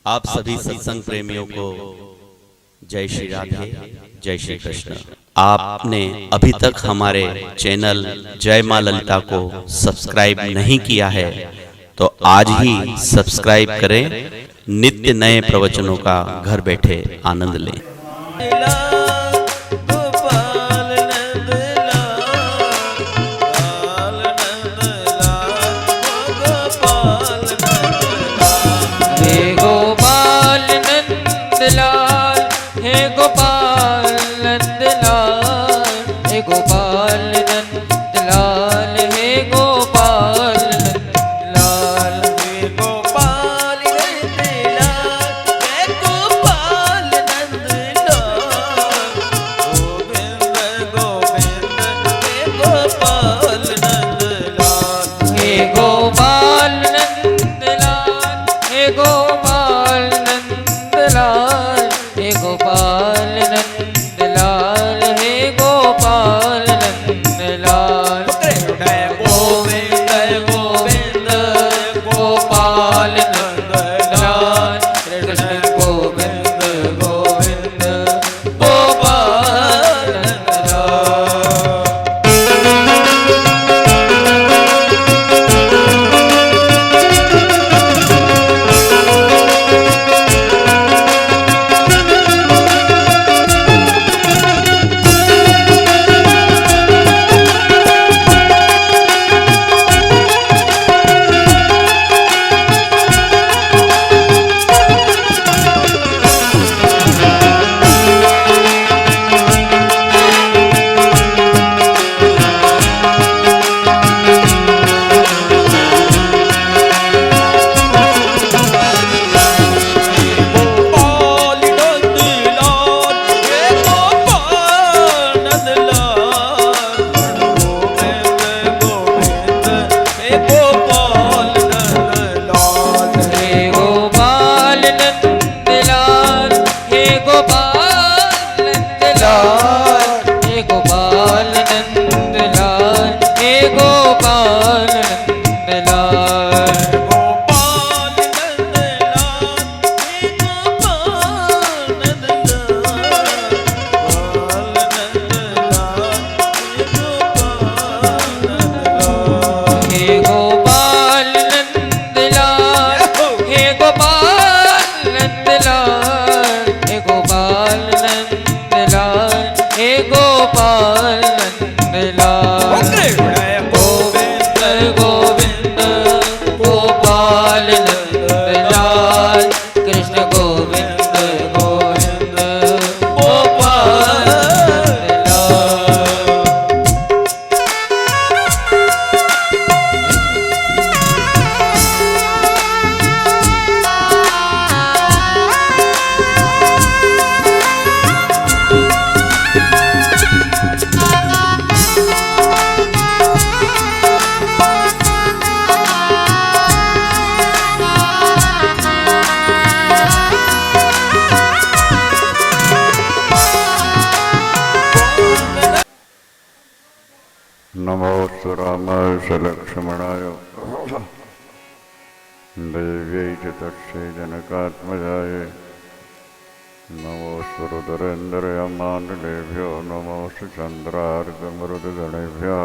आप सभी सत्संग प्रेमियों को जय श्री राधे, जय श्री कृष्ण। आपने अभी तक हमारे चैनल जय मां ललिता को सब्सक्राइब नहीं किया है तो आज ही सब्सक्राइब करें। नित्य नए प्रवचनों का घर बैठे आनंद लें। नमोस्तु रामाय च लक्ष्मणाय देव्यै च तस्यै जनकात्मजाय नमोस्तु रुद्रेन्द्रयमानिलेभ्यो नमोस्तु चन्द्रार्कमरुद्गणेभ्यः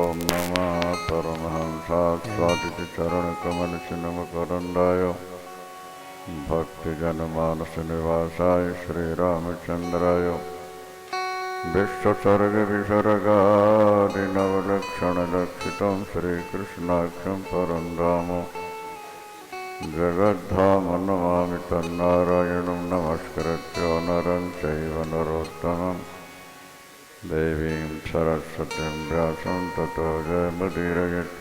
ॐ नमः परमहंसास्वादिति चरणकमलचिन्मकरन्दाय भक्तिजनमानसनिवासाय श्रीरामचन्द्राय विश्वसर्गविसर्गादिनवलक्षणलक्षितं श्रीकृष्णाख्यं परं धाम जगद्धाम नमामि तन्नारायणं नमस्कृत्य नरं चैव नरोत्तमं देवीं सरस्वतीं व्यासं ततो जयमुदीरयेत्।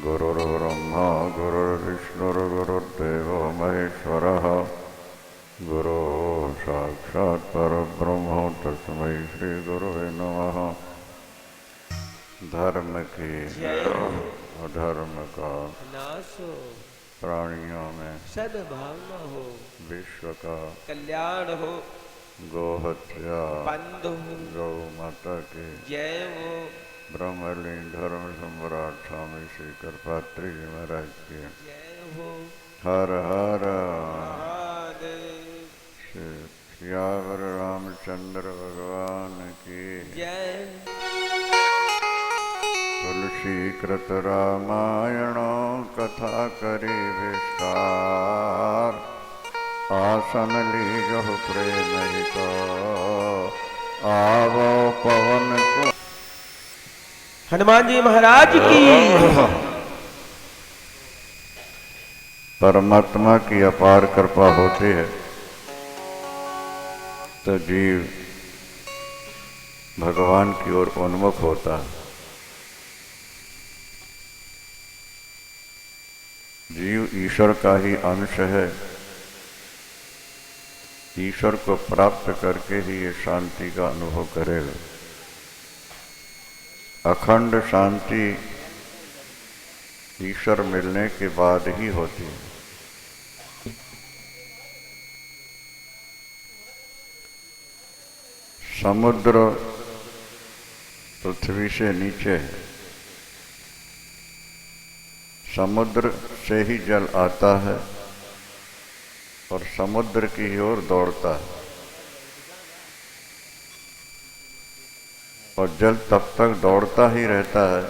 गुरुर्ब्रह्मा गुरुर्विष्णुर्गुरुर्देवो महेश्वरः गुरु साक्षात् परब्रह्म तस्मै श्री गुरुवे नमः। धर्म की अधर्म का नाश हो, प्राणियों में सद्भावना हो, विश्व का कल्याण हो, गोहत्या बंद हो, गौ माता की जय हो। ब्रह्मलीन धर्म सम्राट स्वामी श्री कर्पात्री जी महाराज की जय हो। हर हर महादेव। सियावर रामचंद्र भगवान की जय। तुलसी कृत रामायणो कथा करी विस्तार आसन लीजहु प्रेम हितो आवो पवन को। हनुमान जी महाराज की। परमात्मा की अपार कृपा होती है तो जीव भगवान की ओर उन्मुख होता है। जीव ईश्वर का ही अंश है। ईश्वर को प्राप्त करके ही ये शांति का अनुभव करेगा। अखंड शांति ईश्वर मिलने के बाद ही होती है। समुद्र पृथ्वी से नीचे है। समुद्र से ही जल आता है और समुद्र की ओर दौड़ता है और जल तब तक दौड़ता ही रहता है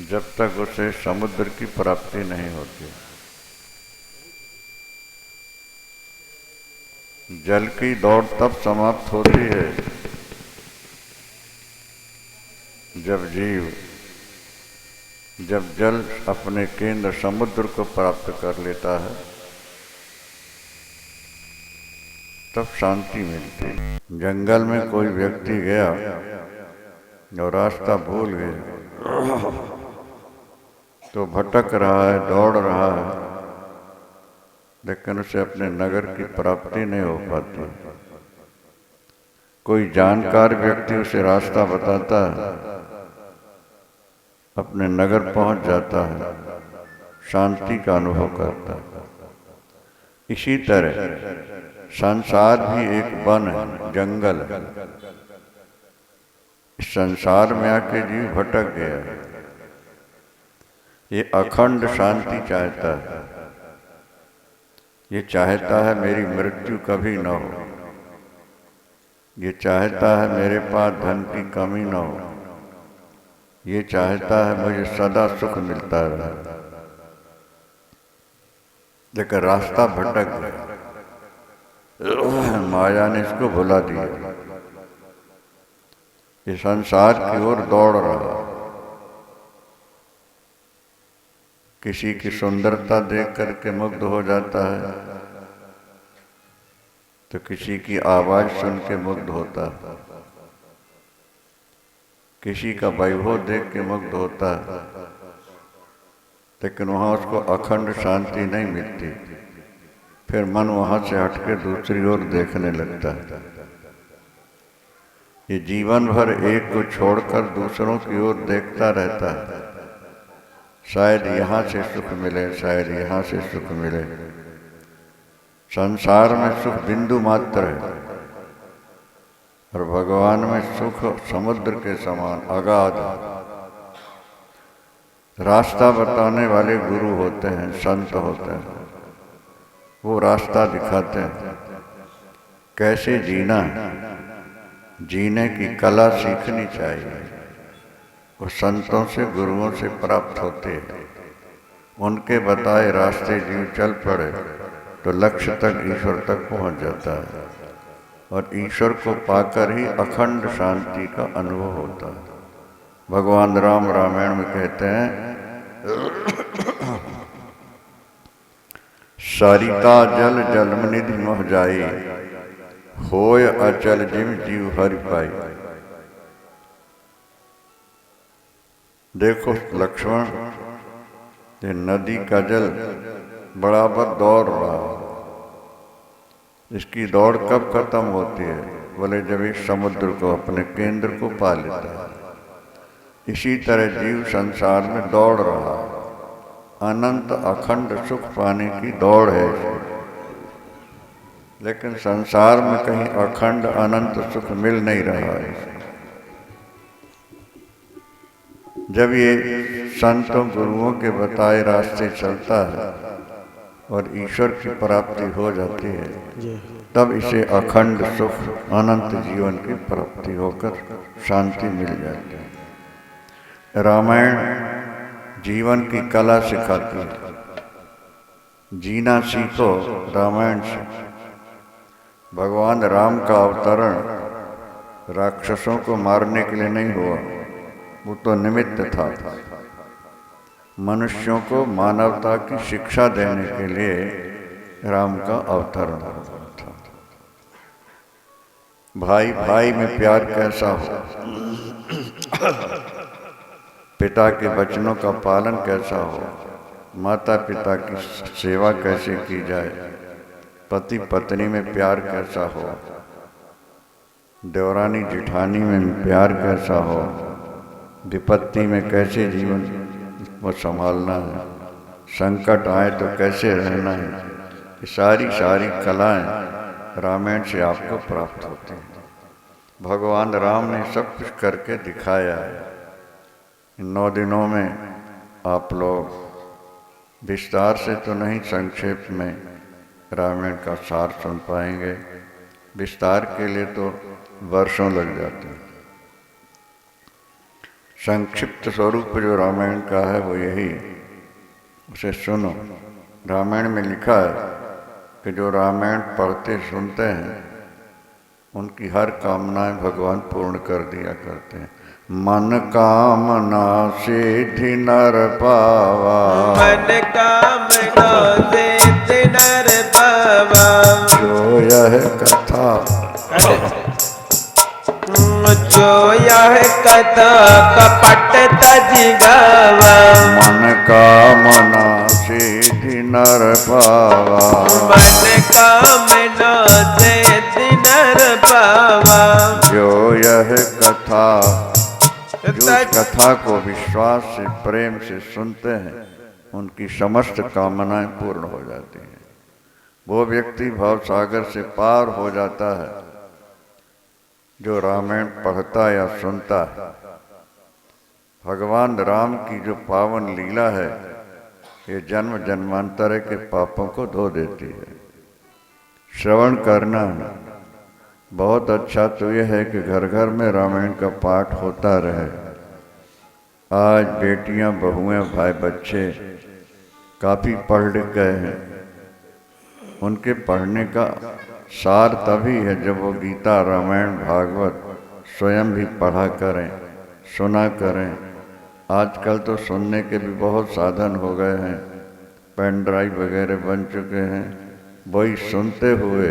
जब तक उसे समुद्र की प्राप्ति नहीं होती। जल की दौड़ तब समाप्त होती है जब जल अपने केंद्र समुद्र को प्राप्त कर लेता है, तब शांति मिलती है। जंगल में कोई व्यक्ति गया और रास्ता भूल गया तो भटक रहा है, दौड़ रहा है, लेकिन उसे अपने नगर की प्राप्ति नहीं हो पाती। कोई जानकार व्यक्ति उसे रास्ता बताता है, अपने नगर पहुंच जाता है, शांति का अनुभव करता है। इसी तरह संसार भी एक वन है, जंगल है। इस संसार में आके जीव भटक गया है। ये अखंड शांति चाहता है। ये चाहता है मेरी मृत्यु कभी न हो। ये चाहता है मेरे पास धन की कमी न हो। ये चाहता है मुझे सदा सुख मिलता रहे। लेकिन रास्ता भटक गया, माया ने इसको भुला दिया। ये संसार की ओर दौड़ रहा। किसी की सुंदरता देख करके मुग्ध हो जाता है तो किसी की आवाज सुन के मुग्ध होता है, किसी का वैभव देख के मुग्ध होता है, लेकिन वहां उसको अखंड शांति नहीं मिलती। फिर मन वहां से हटके दूसरी ओर देखने लगता है। ये जीवन भर एक को छोड़कर दूसरों की ओर देखता रहता है। शायद यहाँ से सुख मिले, शायद यहाँ से सुख मिले। संसार में सुख बिंदु मात्र है और भगवान में सुख समुद्र के समान अगाध। रास्ता बताने वाले गुरु होते हैं, संत होते हैं। वो रास्ता दिखाते हैं कैसे जीना, जीने की कला सीखनी चाहिए। वो संतों से, गुरुओं से प्राप्त होते हैं। उनके बताए रास्ते जीव चल पड़े तो लक्ष्य तक, ईश्वर तक पहुंच जाता है और ईश्वर को पाकर ही अखंड शांति का अनुभव होता है। भगवान राम रामायण में कहते हैं सरिता जल जलमनिधि मोह जाई, होय अचल जिम जीव हरि पाई। देखो लक्ष्मण, ये नदी का जल बराबर दौड़ रहा है। इसकी दौड़ कब खत्म होती है? बोले जब इस समुद्र को, अपने केंद्र को पा लेता है। इसी तरह जीव संसार में दौड़ रहा है। अनंत अखंड सुख पाने की दौड़ है इसकी। लेकिन संसार में कहीं अखंड अनंत सुख मिल नहीं रहा है। जब ये संतों गुरुओं के बताए रास्ते चलता है और ईश्वर की प्राप्ति हो जाती है, तब इसे अखंड सुख अनंत जीवन की प्राप्ति होकर शांति मिल जाती है। रामायण जीवन की कला सिखाती है। जीना सीखो रामायण से। भगवान राम का अवतरण राक्षसों को मारने के लिए नहीं हुआ, वो तो निमित्त था। मनुष्यों को मानवता की शिक्षा देने के लिए राम का अवतरण हुआ था। भाई भाई में प्यार कैसा हो, पिता के वचनों का पालन कैसा हो, माता पिता की सेवा कैसे की जाए, पति पत्नी में प्यार कैसा हो, देवरानी जिठानी में प्यार कैसा हो, विपत्ति में कैसे जीवन को संभालना है, संकट आए तो कैसे रहना है, ये सारी कलाएं रामायण से आपको प्राप्त होती हैं। भगवान राम ने सब कुछ करके दिखाया है। इन 9 दिनों में आप लोग विस्तार से तो नहीं, संक्षेप में रामायण का सार सुन पाएंगे। विस्तार के लिए तो वर्षों लग जाते हैं। संक्षिप्त स्वरूप जो रामायण का है वो यही, उसे सुनो। रामायण में लिखा है कि जो रामायण पढ़ते सुनते हैं उनकी हर कामनाएं भगवान पूर्ण कर दिया करते हैं। मन कामना सिद्धि नर पावा, मन कामना सिद्धि नर पावा, जो यह कथा जो यह कथा कपट तज गावा। मन कामना सिद्धि नर पावा, मन कामना सिद्धि नर पावा, जो यह कथा, जो इस कथा को विश्वास से प्रेम से सुनते हैं उनकी समस्त कामनाएं पूर्ण हो जाती हैं। वो व्यक्ति भव सागर से पार हो जाता है जो रामायण पढ़ता या सुनता है। भगवान राम की जो पावन लीला है ये जन्म जन्मांतर के पापों को धो देती है। श्रवण करना बहुत अच्छा तो यह है कि घर घर में रामायण का पाठ होता रहे। आज बेटियां, बहुएं, भाई, बच्चे काफ़ी पढ़ लिख गए हैं। उनके पढ़ने का सार तभी है जब वो गीता, रामायण, भागवत स्वयं भी पढ़ा करें, सुना करें। आजकल तो सुनने के भी बहुत साधन हो गए हैं, पेन ड्राइव वगैरह बन चुके हैं। वही सुनते हुए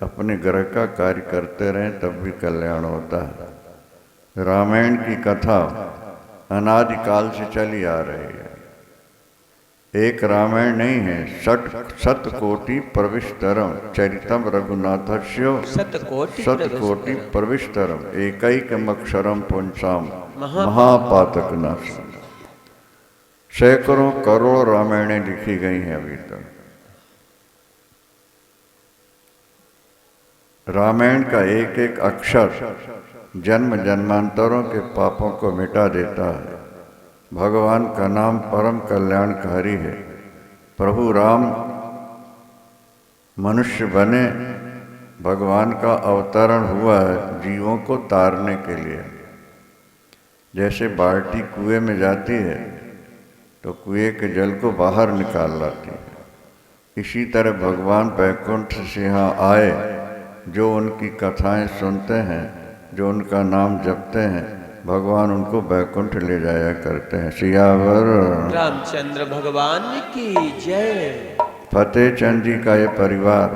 अपने ग्रह का कार्य करते रहें तब भी कल्याण होता है। रामायण की कथा अनादिकाल से चली आ रही है। एक रामायण नहीं है, 60 प्रविष्टरम चरितम रघुनाथस्यो शतकोटि प्रविष्टरम एकैकमक्षरम पुंसाम महापातकनाशम। सैकड़ों करोड़ रामायणें लिखी गई हैं अभी तक। रामायण का एक एक अक्षर जन्म जन्मांतरों के पापों को मिटा देता है। भगवान का नाम परम कल्याणकारी है। प्रभु राम मनुष्य बने, भगवान का अवतरण हुआ है जीवों को तारने के लिए। जैसे बाल्टी कुएं में जाती है तो कुएं के जल को बाहर निकाल लाती है, इसी तरह भगवान वैकुंठ से यहाँ आए। जो उनकी कथाएं सुनते हैं, जो उनका नाम जपते हैं, भगवान उनको वैकुंठ ले जाया करते हैं। सियावर रामचंद्र भगवान की जय। फतेह चंद जी का ये परिवार,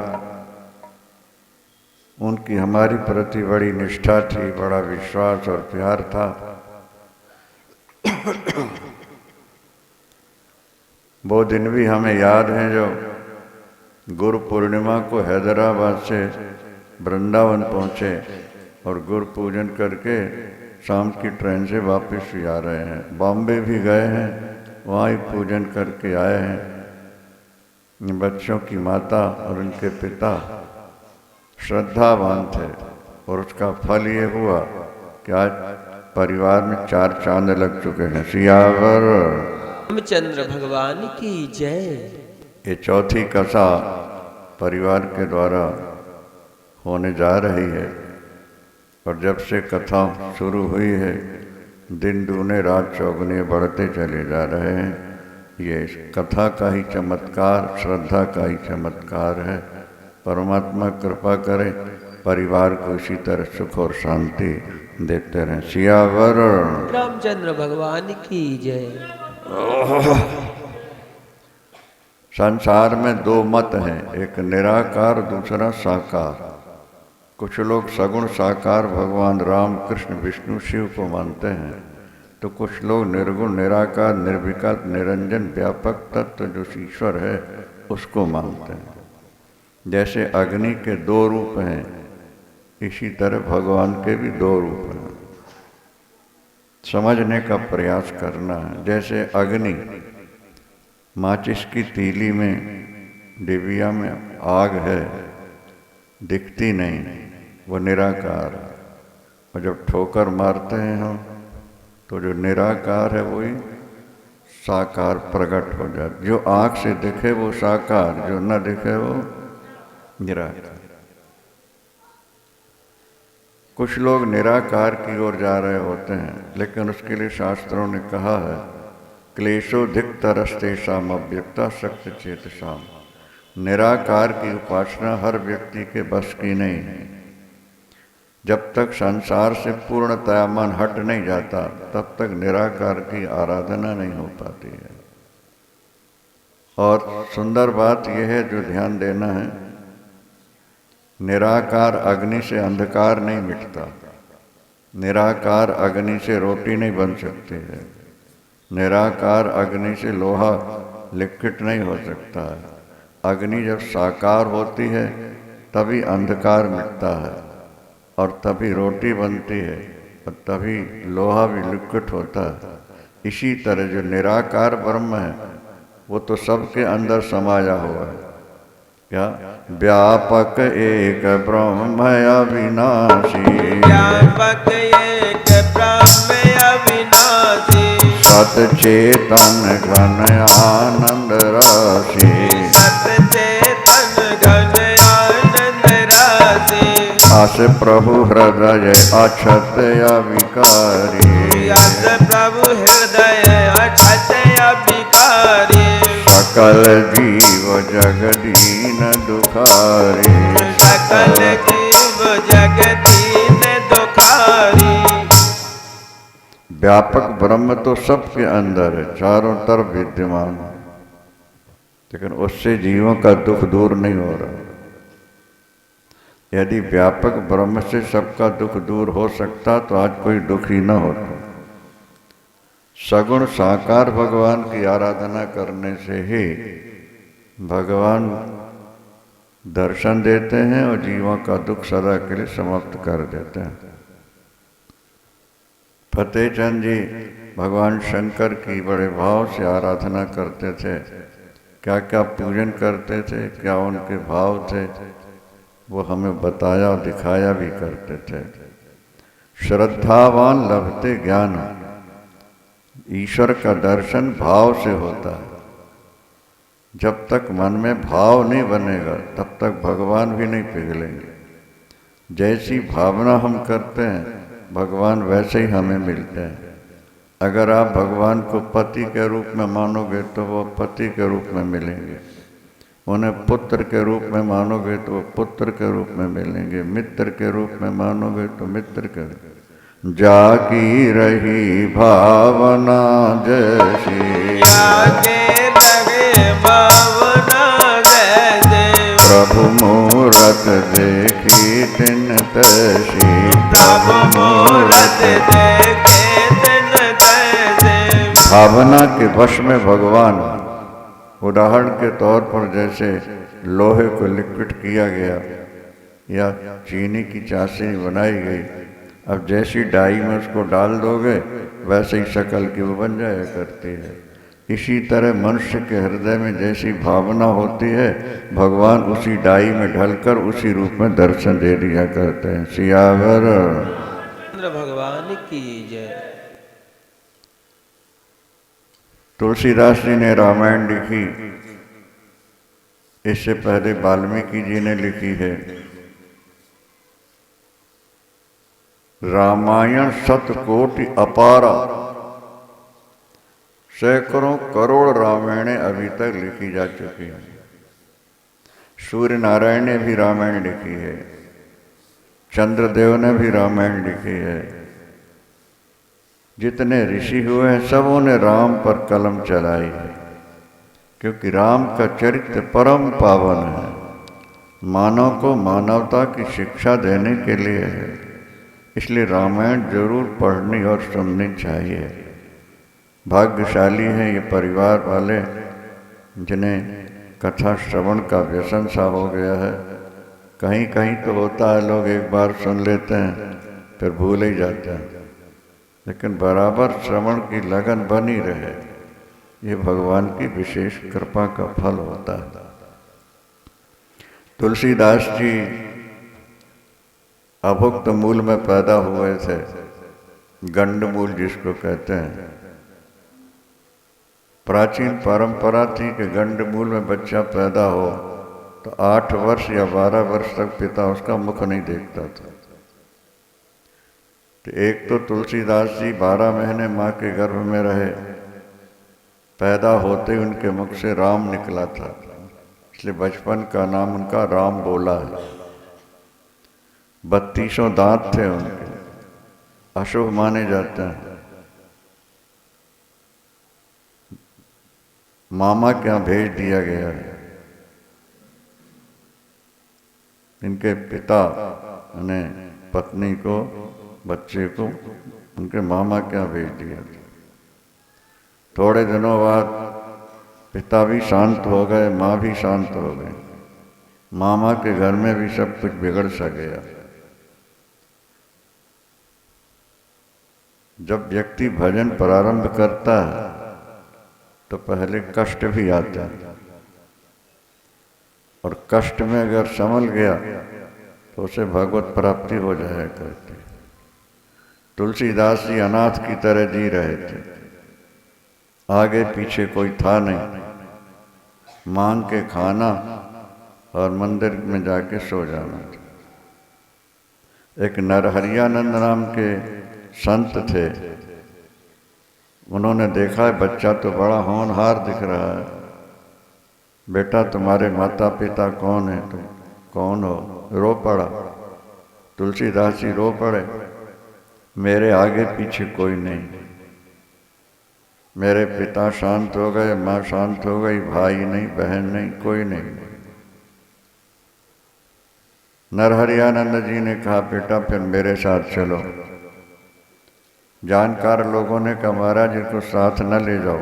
उनकी हमारी प्रति बड़ी निष्ठा थी, बड़ा विश्वास और प्यार था। वो दिन भी हमें याद हैं जो गुरु पूर्णिमा को हैदराबाद से वृंदावन पहुँचे और गुरु पूजन करके शाम की ट्रेन से वापस भी आ रहे हैं। बॉम्बे भी गए हैं, वहाँ ही पूजन करके आए हैं। बच्चों की माता और उनके पिता श्रद्धावान थे और उसका फल ये हुआ कि आज परिवार में 4 चांद लग चुके हैं। सियावर रामचंद्र भगवान की जय। ये चौथी कथा परिवार के द्वारा होने जा रही है और जब से कथा शुरू हुई है दिन दूने रात चौगुने बढ़ते चले जा रहे हैं। ये कथा का ही चमत्कार, श्रद्धा का ही चमत्कार है। परमात्मा कृपा करे परिवार को इसी तरह सुख और शांति देते रहें। सियावर रामचंद्र भगवान की जय। संसार में 2 मत हैं, एक निराकार दूसरा साकार। कुछ लोग सगुण साकार भगवान राम कृष्ण विष्णु शिव को मानते हैं, तो कुछ लोग निर्गुण निराकार निर्विकल्प निरंजन व्यापक तत्व जो ईश्वर है उसको मानते हैं। जैसे अग्नि के 2 रूप हैं, इसी तरह भगवान के भी 2 रूप हैं। समझने का प्रयास करना है। जैसे अग्नि माचिस की तीली में, डिबिया में आग है, दिखती नहीं, वो निराकार है। और जब ठोकर मारते हैं हम तो जो निराकार है वही साकार प्रकट हो जाता। जो आँख से दिखे वो साकार, जो न दिखे वो निराकार। कुछ लोग निराकार की ओर जा रहे होते हैं, लेकिन उसके लिए शास्त्रों ने कहा है क्लेशोधिकतरस्तेषाम् अव्यक्ता शक्ति चेतसाम। निराकार की उपासना हर व्यक्ति के बस की नहीं है। जब तक संसार से पूर्णतया मन हट नहीं जाता तब तक निराकार की आराधना नहीं हो पाती है। और सुंदर बात यह है जो ध्यान देना है, निराकार अग्नि से अंधकार नहीं मिटता, निराकार अग्नि से रोटी नहीं बन सकती है, निराकार अग्नि से लोहा लिक्विड नहीं हो सकता है। अग्नि जब साकार होती है तभी अंधकार मिटता है और तभी रोटी बनती है और तभी लोहा भी लिक्विड होता है। इसी तरह जो निराकार ब्रह्म है वो तो सबके अंदर समाया हुआ है। क्या व्यापक एक ब्रह्म अविनाशी, व्यापक एक ब्रह्म अविनाशी, सतचेतन घन आनंद राशि, सतचेतन घन आनंद राशि, अस प्रभु हृदय अक्षत अविकारी, अस प्रभु हृदय अक्षत अविकारी, सकल जीव जगदीन दुखारी, सकल जीव जगदीन दुखारी। व्यापक ब्रह्म तो सबके अंदर है, चारों तरफ विद्यमान है, लेकिन उससे जीवों का दुख दूर नहीं हो रहा। यदि व्यापक ब्रह्म से सबका दुख दूर हो सकता तो आज कोई दुखी न होता। सगुण साकार भगवान की आराधना करने से ही भगवान दर्शन देते हैं और जीवों का दुख सदा के लिए समाप्त कर देते हैं। फतेह चंद जी भगवान शंकर की बड़े भाव से आराधना करते थे। क्या क्या पूजन करते थे, क्या उनके भाव थे, वो हमें बताया और दिखाया भी करते थे। श्रद्धावान लभते ज्ञान, ईश्वर का दर्शन भाव से होता है। जब तक मन में भाव नहीं बनेगा तब तक भगवान भी नहीं पिघलेंगे। जैसी भावना हम करते हैं भगवान वैसे ही हमें मिलते हैं। अगर आप भगवान को पति के रूप में मानोगे तो वो पति के रूप में मिलेंगे, उन्हें पुत्र के रूप में मानोगे तो वो पुत्र के रूप में मिलेंगे, मित्र के रूप में मानोगे तो मित्र के रूप। जाकी रही भावना जैसी, जाके रहे भावना जैसे, प्रभु मूरत देखी तिन तैसी, प्रभु मूरत देखे तिन तैसे। भावना के वश में भगवान, उदाहरण के तौर पर जैसे लोहे को लिक्विड किया गया या चीनी की चाशनी बनाई गई, अब जैसी डाई में उसको डाल दोगे वैसे ही शक्ल की वो बन जाया करती है। इसी तरह मनुष्य के हृदय में जैसी भावना होती है भगवान उसी डाई में ढलकर उसी रूप में दर्शन दे दिया करते हैं। सियावर कृष्ण भगवान की जय। तुलसीदास जी ने रामायण लिखी, इससे पहले वाल्मीकि जी ने लिखी है। रामायण शतकोटि अपारा, सैकड़ों करोड़ रामायणें अभी तक लिखी जा चुकी हैं। सूर्य नारायण ने भी रामायण लिखी है, चंद्रदेव ने भी रामायण लिखी है। जितने ऋषि हुए हैं सबों ने राम पर कलम चलाई है, क्योंकि राम का चरित्र परम पावन है, मानव को मानवता की शिक्षा देने के लिए है। इसलिए रामायण जरूर पढ़नी और सुननी चाहिए। भाग्यशाली हैं ये परिवार वाले जिन्हें कथा श्रवण का व्यसन सा हो गया है। कहीं कहीं तो होता है लोग एक बार सुन लेते हैं फिर भूल ही जाते हैं, लेकिन बराबर श्रवण की लगन बनी रहे, ये भगवान की विशेष कृपा का फल होता है। तुलसीदास जी अभुक्त मूल में पैदा हुए थे, गंडमूल जिसको कहते हैं। प्राचीन परंपरा थी कि गंडमूल में बच्चा पैदा हो तो 8 वर्ष या 12 वर्ष तक पिता उसका मुख नहीं देखता था। तो एक तो तुलसीदास जी 12 महीने माँ के गर्भ में रहे, पैदा होते ही उनके मुख से राम निकला था, इसलिए बचपन का नाम उनका राम बोला है। 32 दांत थे उनके, अशुभ माने जाते हैं। मामा के यहाँ भेज दिया गया है। इनके पिता ने पत्नी को, बच्चे को उनके मामा के यहाँ भेज दिया। थोड़े दिनों बाद पिता भी शांत हो गए, माँ भी शांत हो गई। मामा के घर में भी सब कुछ बिगड़ सा गया। जब व्यक्ति भजन प्रारंभ करता है तो पहले कष्ट भी आता है, और कष्ट में अगर संभल गया तो उसे भगवत प्राप्ति हो जाया करती। तुलसीदास जी अनाथ की तरह जी रहे थे, आगे पीछे कोई था नहीं, मांग के खाना और मंदिर में जाके सो जाना था। एक नरहरियानंद नाम के संत थे, उन्होंने देखा बच्चा तो बड़ा होनहार दिख रहा है, बेटा तुम्हारे माता पिता कौन है, तुम कौन हो? रो पड़ा। तुलसीदास जी रो पड़े, मेरे आगे पीछे कोई नहीं, मेरे पिता शांत हो गए, माँ शांत हो गई, भाई नहीं, बहन नहीं, कोई नहीं। नरहरियानंद जी ने कहा बेटा फिर मेरे साथ चलो। जानकार लोगों ने कहा महाराज इसको साथ न ले जाओ,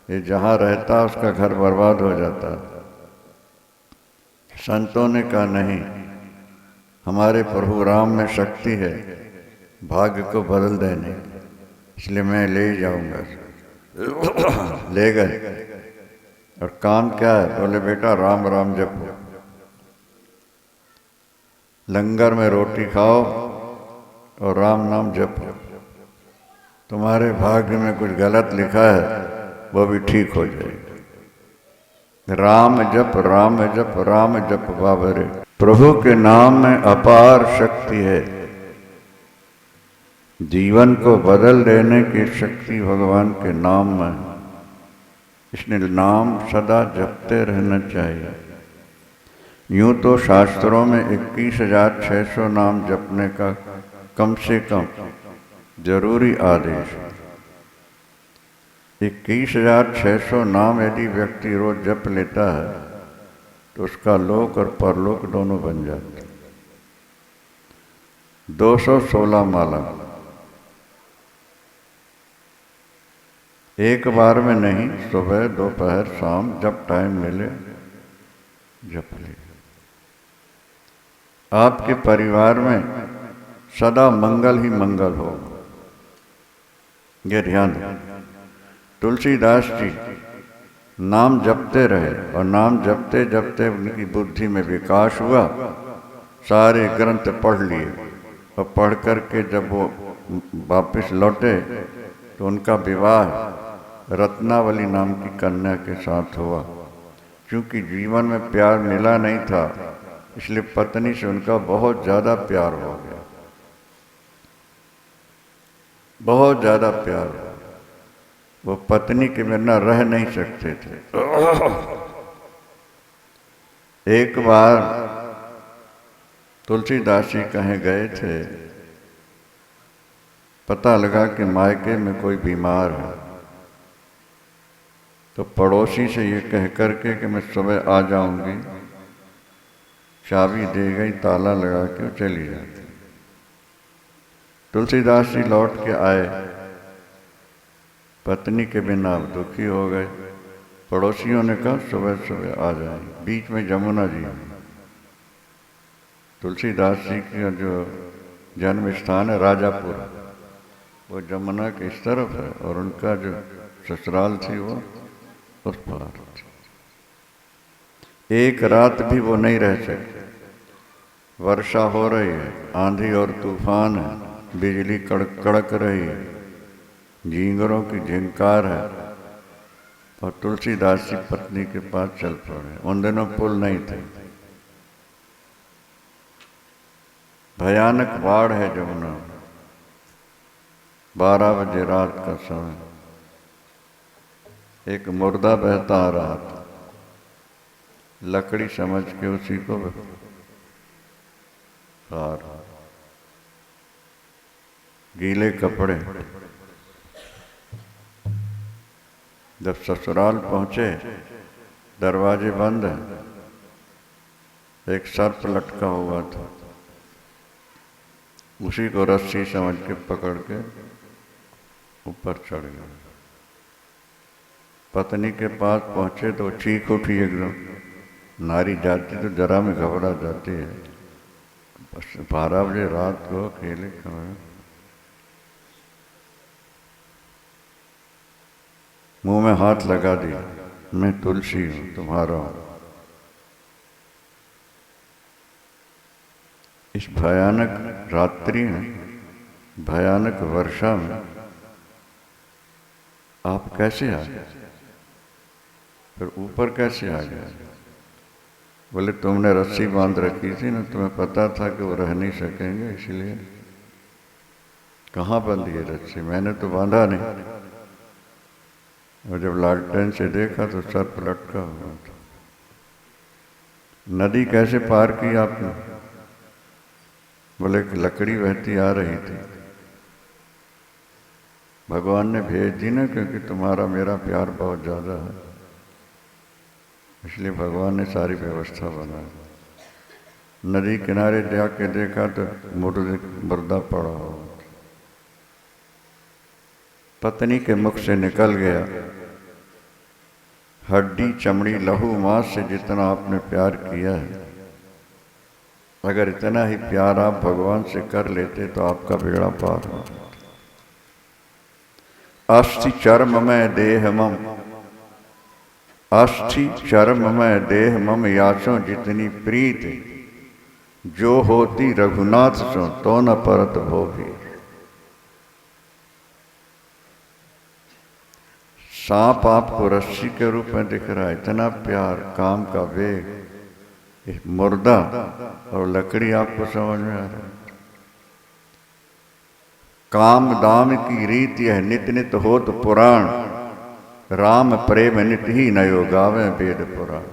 ये जहाँ रहता उसका घर बर्बाद हो जाता। संतों ने कहा नहीं, हमारे प्रभु राम में शक्ति है भाग्य को बदल देने, इसलिए मैं ले जाऊंगा। ले गए। और काम क्या है? बोले बेटा राम राम जपो, लंगर में रोटी खाओ और राम नाम जपो। तुम्हारे भाग्य में कुछ गलत लिखा है वो भी ठीक हो जाएगा। राम जप राम जप राम जप बाबरे। प्रभु के नाम में अपार शक्ति है, जीवन को बदल देने की शक्ति भगवान के नाम में है। इसने नाम सदा जपते रहना चाहिए। यूं तो शास्त्रों में 21,600 नाम जपने का कम से कम जरूरी आदेश है। 21,600 नाम यदि व्यक्ति रोज जप लेता है तो उसका लोक और परलोक दोनों बन जाते हैं। 216 माला एक बार में नहीं, सुबह दोपहर शाम जब टाइम मिले जप ले। आपके परिवार में सदा मंगल ही मंगल हो, ये ध्यान। तुलसीदास जी नाम जपते रहे और नाम जपते जपते उनकी बुद्धि में विकास हुआ, सारे ग्रंथ पढ़ लिए, और पढ़ कर के जब वो वापस लौटे तो उनका विवाह रत्नावली नाम की कन्या के साथ हुआ। क्योंकि जीवन में प्यार मिला नहीं था, इसलिए पत्नी से उनका बहुत ज़्यादा प्यार हो गया, बहुत ज़्यादा प्यार हो गया। वो पत्नी के बिना रह नहीं सकते थे। एक बार तुलसीदास जी कहीं गए थे, पता लगा कि मायके में कोई बीमार है, तो पड़ोसी से ये कह करके कि मैं सुबह आ जाऊंगी, चाबी दे गई, ताला लगा के चली जाती। तुलसीदास जी लौट के आए, पत्नी के बिना दुखी हो गए। पड़ोसियों ने कहा सुबह सुबह आ जाएंगे। बीच में जमुना जी, तुलसीदास जी का जो जन्म स्थान है राजापुर, वो जमुना के इस तरफ है और उनका जो ससुराल थी वो उस पार थी। एक रात भी वो नहीं रह सकते। वर्षा हो रही है, आंधी और तूफान है, बिजली कड़क रही है, झींगरों की झिंकार है, और तुलसीदास जी पत्नी के पास चल पड़े। उन दिनों पुल नहीं थे, भयानक बाढ़ है जमुना। 12 बजे रात का समय, एक मुर्दा बहता आ रहा था, लकड़ी समझ के उसी को पार, गीले कपड़े। जब ससुराल पहुंचे, दरवाजे बंद हैं, एक सर्प लटका हुआ था, उसी को रस्सी समझ के पकड़ के ऊपर चढ़ गया। पत्नी के पास पहुंचे तो चीख उठी एकदम। नारी जाती तो जरा में घबरा जाती है। बस 12 बजे रात को अकेले खड़े, मुंह में हाथ लगा दिया, मैं तुलसी हूं, तुम्हारा हूं। इस भयानक रात्रि में, भयानक वर्षा में आप कैसे आ गए? फिर ऊपर कैसे आ गए? बोले तुमने रस्सी बांध रखी थी ना, तुम्हें पता था कि वो रह नहीं सकेंगे, इसलिए। कहाँ बंधी है रस्सी? मैंने तो बांधा नहीं। और जब लालटेन से देखा तो सर्प लटका हुआ था। नदी कैसे पार की आपने? बोले कि लकड़ी बहती आ रही थी, भगवान ने भेज दी ना, क्योंकि तुम्हारा मेरा प्यार बहुत ज़्यादा है, इसलिए भगवान ने सारी व्यवस्था बनाई। नदी किनारे जाके देखा तो मुर्दा पड़ा हुआ, पत्नी के मुख से निकल गया, हड्डी चमड़ी लहू मांस से जितना आपने प्यार किया है, अगर इतना ही प्यार आप भगवान से कर लेते तो आपका बेड़ा पार हो। अस्थि चर्म में देह मम, अस्थि चर्म में देह मम, याचों जितनी प्रीत, जो होती रघुनाथ सो तो न परत भो भी। सांप आपको रस्सी के रूप में दिख रहा है, इतना प्यार, काम का वेग, मुर्दा और लकड़ी आपको समझ में आ रहा है। काम दाम की रीत यह नित नित होत पुराण, राम प्रेम नित ही नयो गावे वेद पुराण।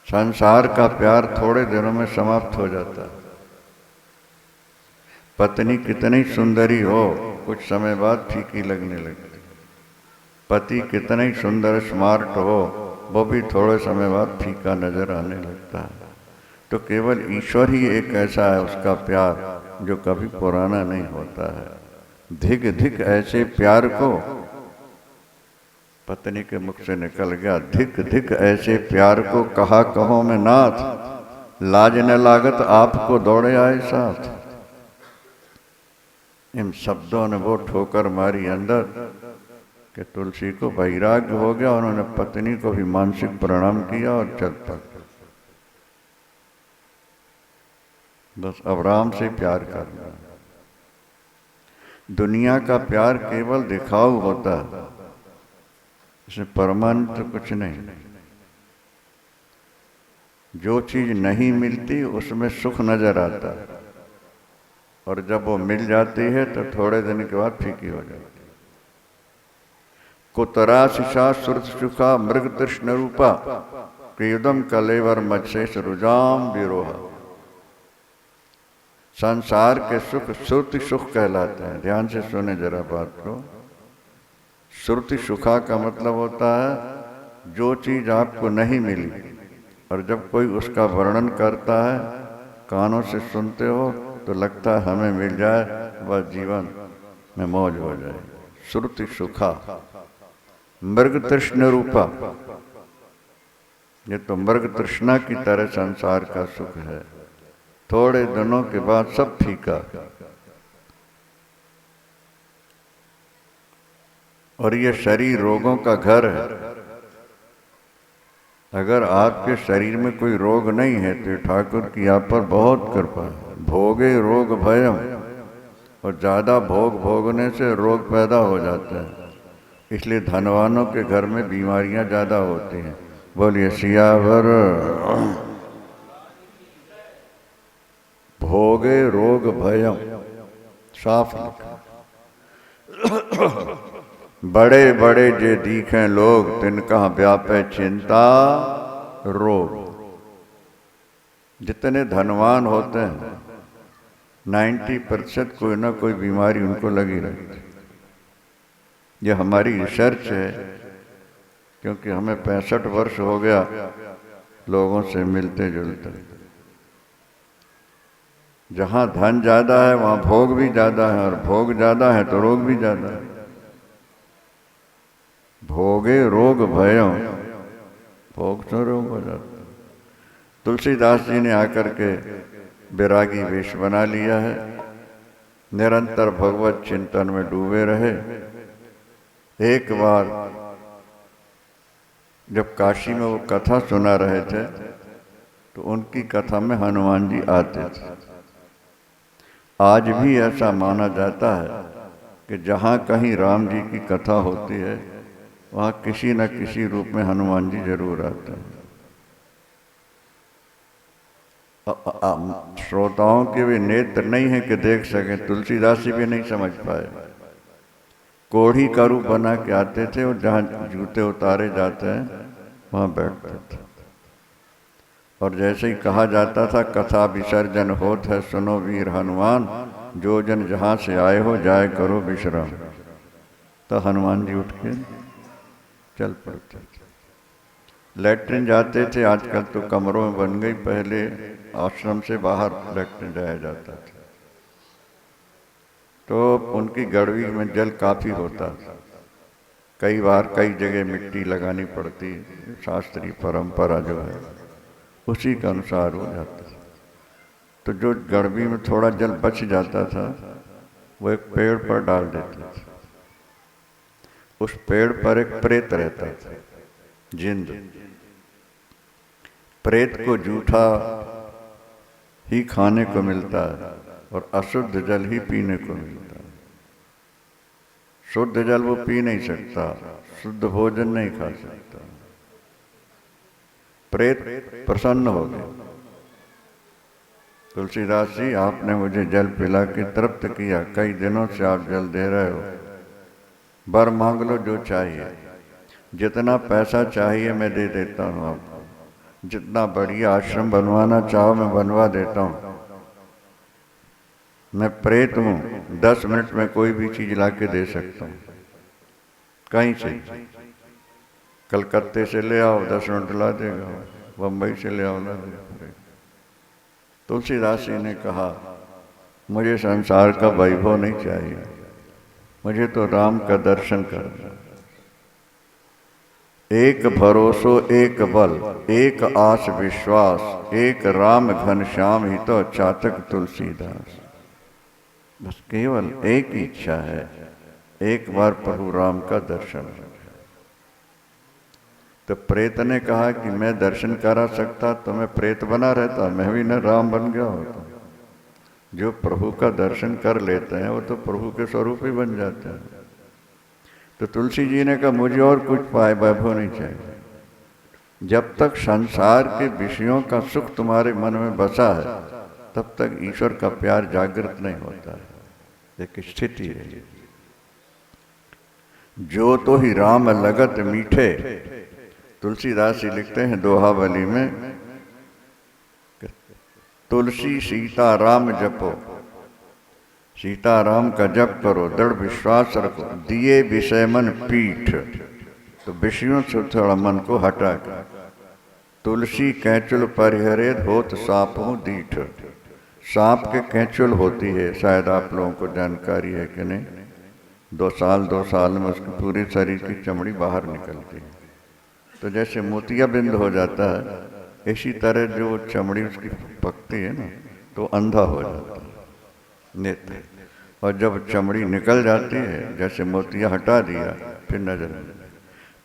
संसार का प्यार थोड़े दिनों में समाप्त हो जाता है। पत्नी कितनी सुंदरी हो, कुछ समय बाद फीकी लगने लगती। पति कितना ही सुंदर स्मार्ट हो, वो भी थोड़े समय बाद फीका नजर आने लगता है। तो केवल ईश्वर ही एक ऐसा है, उसका प्यार जो कभी पुराना नहीं होता है। धिक धिक ऐसे प्यार को, पत्नी के मुख से निकल गया, धिक धिक ऐसे प्यार को, कहा कहो मैं नाथ, लाज न लागत आपको दौड़े आए साथ। इन शब्दों ने वो ठोकर मारी अंदर कि तुलसी को वैराग्य हो गया। उन्होंने पत्नी को भी मानसिक प्रणाम किया और चल पड़े। बस अब राम से प्यार करना। दुनिया का प्यार केवल दिखाऊ होता है, इसमें परमानेंट तो कुछ नहीं। जो चीज नहीं मिलती उसमें सुख नजर आता है, और जब वो मिल जाती है तो थोड़े दिन के बाद फीकी हो जाती है। कुतरा शिशा सुरत सुखा मृग तृष्ण रूपा क्रीदम कलेवर मत्स्येश रुजाम विरोहा। संसार के सुख सुरति सुख कहलाते हैं। ध्यान से सुने जरा बात को। सुरति सुखा का मतलब होता है जो चीज आपको नहीं मिली और जब कोई उसका वर्णन करता है, कानों से सुनते हो तो लगता है हमें मिल जाए, बस जीवन में मौज हो जाए। सुरति सुखा। मृग तृष्ण रूपा, ये तो मृग तृष्णा की तरह संसार का सुख है। थोड़े दिनों के बाद सब फीका। और ये शरीर रोगों का घर है। अगर आपके शरीर में कोई रोग नहीं है तो ठाकुर की आप पर बहुत कृपा है। भोगे रोग भयम, और ज्यादा भोग भोगने से रोग पैदा हो जाता है। इसलिए धनवानों के घर में बीमारियां ज्यादा होती हैं। बोलिए सियावर। भोगे रोग भयम, साफ लिखा। बड़े बड़े जे दीखें लोग, तिनका व्यापे चिंता रोग। जितने धनवान होते हैं 90% कोई ना कोई बीमारी उनको लगी रहती है। यह हमारी रिसर्च है, क्योंकि हमें 65 वर्ष हो गया लोगों से मिलते जुलते। जहां धन ज्यादा है वहां भोग भी ज्यादा है, और भोग ज्यादा है तो रोग भी ज्यादा है। भोगे रोग भयम, भोग से रोग हो जाता है। तुलसीदास जी ने आकर के बैरागी वेश बना लिया है। निरंतर भगवत चिंतन में डूबे रहे। एक बार जब काशी में वो कथा सुना रहे थे तो उनकी कथा में हनुमान जी आते थे। आज भी ऐसा माना जाता है कि जहाँ कहीं राम जी की कथा होती है वहाँ किसी न किसी रूप में हनुमान जी जरूर आते हैं। श्रोताओं के भी नेत्र नहीं है कि देख सके, तुलसीदास जी भी नहीं समझ पाए। कोढ़ी का रूप बना के आते थे और जहाँ जूते उतारे जाते हैं वहाँ बैठते थे। और जैसे ही कहा जाता था कथा विसर्जन होत है सुनो वीर हनुमान, जो जन जहाँ से आए हो जाए करो विश्राम। तो हनुमान जी उठ के चल पड़ते थे। लैट्रिन जाते थे, आजकल तो कमरों में बन गई, पहले आश्रम से बाहर लैट्रिन जाया जाता था। तो उनकी गड़वी में जल काफी होता था। कई बार कई जगह मिट्टी लगानी पड़ती, शास्त्रीय परंपरा जो है उसी के अनुसार हो जाता था। तो जो गड़बी में थोड़ा जल बच जाता था वो एक पेड़ पर डाल देते थे। उस पेड़ पर एक प्रेत रहता था, जिंद। प्रेत को जूठा ही खाने को मिलता है और अशुद्ध जल ही पीने को मिलता है। शुद्ध जल वो पी नहीं सकता, शुद्ध भोजन नहीं खा सकता। प्रेत प्रसन्न हो गए। तुलसीदास जी, आपने मुझे जल पिला के तृप्त किया, कई दिनों से आप जल दे रहे हो, वर मांग लो जो चाहिए। जितना पैसा चाहिए मैं दे देता हूँ आपको, जितना बढ़िया आश्रम बनवाना चाहो मैं बनवा देता हूँ। मैं प्रेत हूँ, 10 मिनट में कोई भी चीज ला के दे सकता हूँ, कहीं से। कलकत्ते से ले आओ 10 मिनट ला देगा, बम्बई से ले आओ ला देगा। तुलसीदास जी ने कहा मुझे संसार का वैभव नहीं चाहिए, मुझे तो राम का दर्शन करना। एक भरोसो एक बल, एक आस विश्वास, एक राम घनश्याम ही तो चातक तुलसीदास। बस केवल एक ही इच्छा है, एक बार प्रभु राम का दर्शन। तो प्रेत ने कहा कि मैं दर्शन करा सकता तो मैं प्रेत बना रहता, मैं भी न राम बन गया होता। जो प्रभु का दर्शन कर लेते हैं वो तो प्रभु के स्वरूप ही बन जाते हैं। तो तुलसी जी ने कहा मुझे और कुछ पाए वैभव नहीं चाहिए, जब तक संसार के विषयों का सुख तुम्हारे मन में बसा है तब तक ईश्वर का प्यार जागृत नहीं होता है। एक स्थिति है। जो तो ही राम लगत मीठे, तुलसीदास जी लिखते हैं दोहावली में, तुलसी सीता राम जपो, सीता राम का जप करो, दृढ़ विश्वास रखो, दिए विषय मन पीठ, तो विषयों से थोड़ा मन को हटा कर, तुलसी कैंचुल परिहरे होत सांपों दीठ, सांप के कैंचुल होती है, शायद आप लोगों को जानकारी है कि नहीं, 2 साल में उसकी पूरी शरीर की चमड़ी बाहर निकलती है। तो जैसे मोतियाबिंद हो जाता है, इसी तरह जो चमड़ी उसकी पकती है ना तो अंधा हो जाता है नेत्र, और जब चमड़ी निकल जाती है, जैसे मोतिया हटा दिया, फिर नजर नहीं।